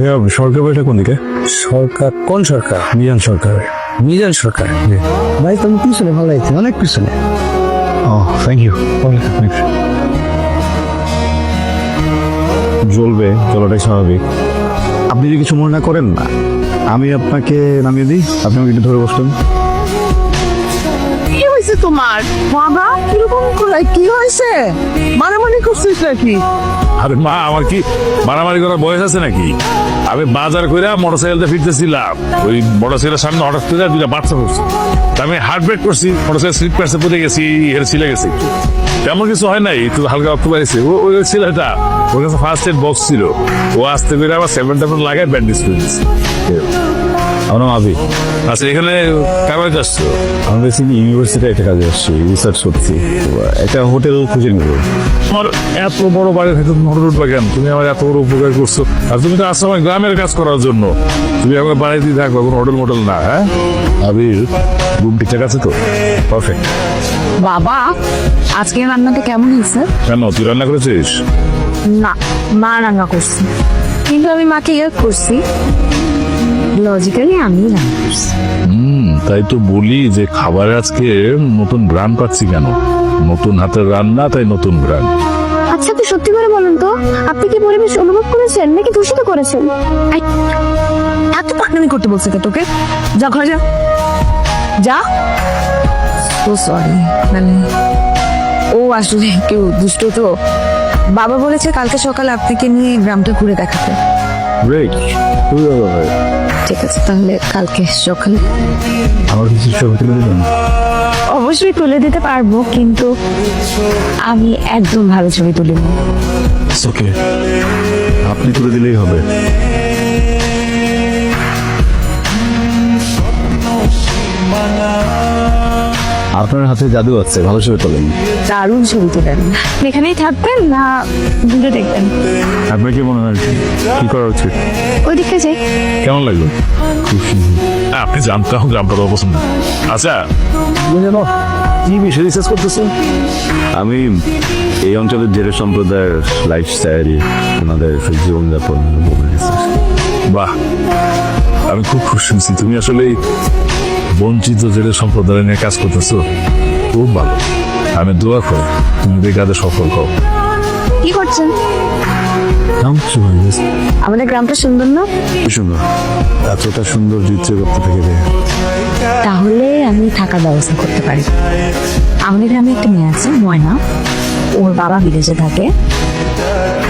ভাইয়া সরকার বাড়িটা কোন দিকে? সরকার? কোন সরকার? মিজান সরকার। মিজান সরকার? ভাই তুমি পিছনে ভালো লাগছে, অনেক পিছনে। ও থ্যাংক ইউ। জ্বলবে, চলাটাই স্বাভাবিক। আপনি যদি কিছু মনে না করেন না, আমি আপনাকে নামিয়ে দিই, আপনি আমাকে একটু ধরে বসলেন। কি হয়েছে তোমার বাবা? কিরকম করে কি হয়েছে? মারামারি করছিস নাকি? আরে মা, আমার কি মারামারি করার বয়স আছে নাকি? আমি বাজার করে মোটরসাইকেলটা ফিরতেছিলাম, ওই মোটরসাইকেলের সামনে হঠাৎ করে দুইটা বাচ্চা পড়ছে। তা আমি হার্ট ব্রেক করছি, মোটরসাইকেল স্লিপ কাটছে, পড়ে গেছি, এর ছিলে গেছি। তেমন কিছু হয় নাই, একটু হালকা রক্ত পাইছে। ওই ছেলেটা, ওর কাছে ফার্স্ট এড বক্স ছিল, ও আসতে করে আবার 7 লাগায় ব্যান্ডেজ করে দিচ্ছে। আমার নাম আবি। আচ্ছা, এখানে কারবার আসছো? আমি বেসিক্যালি ইউনিভার্সিটি একটা কাজে আসছি, রিসার্চ করছি, একটা হোটেল খুঁজে নেব। তোমার এত বড় বাড়ি থেকে তুমি হোটেল উঠবা কেন? তুমি আমার এত বড় উপকার করছো, আর তুমি তো আসছো আমার গ্রামের কাজ করার জন্য। তুমি আমার বাড়িতেই থাকবো, কোনো হোটেল মোটেল না। হ্যাঁ আবির, রুম ঠিকঠাক আছে তো? পারফেক্ট। বাবা, আজকের রান্নাটা কেমন হয়েছে? কেন, তুই রান্না করেছিস? না, মা রান্না করছি, কিন্তু আমি মাকে হেল্প করছি। লজিক্যালি আমি রান্না করছি। তাই তো বলি যে খাবারে আজকে নতুন গ্রান পাচ্ছি কেন? নতুন হাতের রান্না, তাই নতুন গ্রান। আচ্ছা, আপনি সত্যি করে বলুন তো, আপনি কি পরিবেশ অনুভব করেছেন নাকি দূষিত করেছেন? এত পাকনামি করতে বলছে কে তোকে? যা ঘরে যা, যা। তো সরি, মানে ও আসলে কেউ দুষ্ট তো। বাবা বলেছে কালকে সকালে আপনাকে নিয়ে গ্রামটা ঘুরে দেখাতে। গ্রেট। ঠিক আছে, তাহলে কালকে সকালে। আমার কিছু ছবি তুলে দিবেন? অবশ্যই তুলে দিতে পারবো, কিন্তু আমি একদম ভালো ছবি তুলি না। ওকে, আপনি তুলে দিলেই হবে। আপনার হাতে জাদু আছে, ভালো ছবি তোলেন। দারুণ ছবি তোলেন। এখানেই থাকবেন না ঘুরে দেখবেন? আপনার কি মনে হয় কি করা উচিত? ওই দিকে যাই। কেমন লাগলো? আপনি জানতাম গ্রামটা তো পছন্দ। আচ্ছা, কি বিষয় রিসার্চ করতেছেন? আমি এই অঞ্চলের জেলে সম্প্রদায়ের লাইফস্টাইল, ওনাদের জীবনযাপন। বাহ, আমি খুব খুশি হয়েছি। তুমি আসলে বঞ্চিত জেলে সম্প্রদায় নিয়ে কাজ করতেছো, খুব ভালো। আমি দোয়া করি তুমি এই কাজে সফল হও। কি করছেন? আমাদের গ্রামটা সুন্দর না? সুন্দর, এতটা সুন্দর ইচ্ছে করতে থেকে যায়। তাহলে আমি থাকার ব্যবস্থা করতে পারি। আমাদের গ্রামে একটা মেয়ে আছে, ময়না, ওর বাবা বিদেশে থাকে।